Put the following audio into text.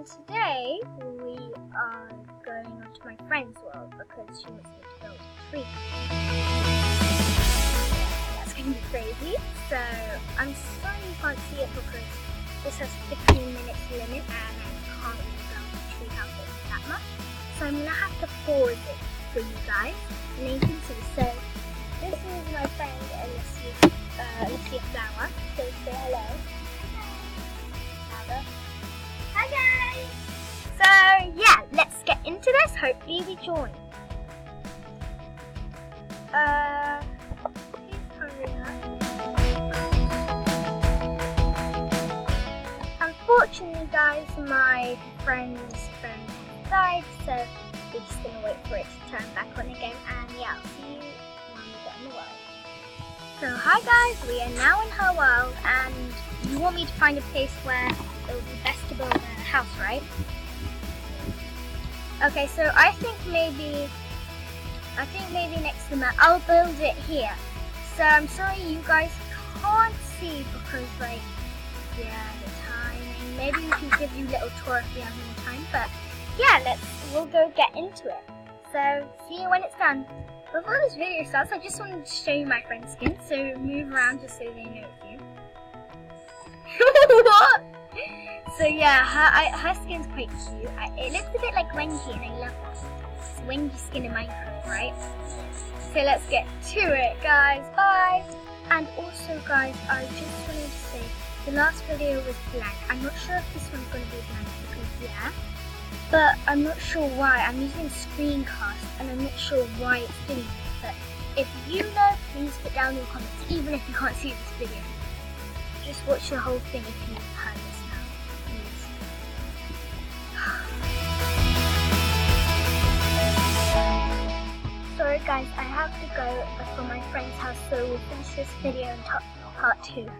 today we are going onto my friend's world because she wants me to build a tree. That's going to be crazy. So I'm sorry you can't see it because this has 15 minutes limit and I can't really build a tree house that much. So I'm going to have to pause it for you guys. And then you can see. So this is my friend Alicia Flower. So say hello. Hi guys! So yeah, let's get into this. Hopefully we join. Please hurry up. Unfortunately guys, my friend's phone died, so we're just gonna wait for it to turn back on again, and yeah, I'll see you when we get in the world. So hi guys, we are now in her world, and you want me to find a place where it would be best to build a house, right? Okay, so I think maybe next to the map, I'll build it here. So I'm sorry you guys can't see because the timing. Maybe we can give you a little tour if we have more time, but yeah, we'll go get into it. So see you when it's done. Before this video starts, I just wanted to show you my friend's skin, so move around just so they know it's you. What? So yeah, her skin's quite cute. It looks a bit like Wendy and I love that. It's Wendy's skin in Minecraft, right? So let's get to it, guys. Bye! And also guys, I just wanted to say, the last video was blank. I'm not sure if this one's going to be blank because but I'm not sure why. I'm using screencast and I'm not sure why it's doing this. But if you know, please put down in the comments, even if you can't see this video. Just watch the whole thing if you've heard this now, please. Sorry guys, I have to go for my friend's house, so we'll finish this video in part 2.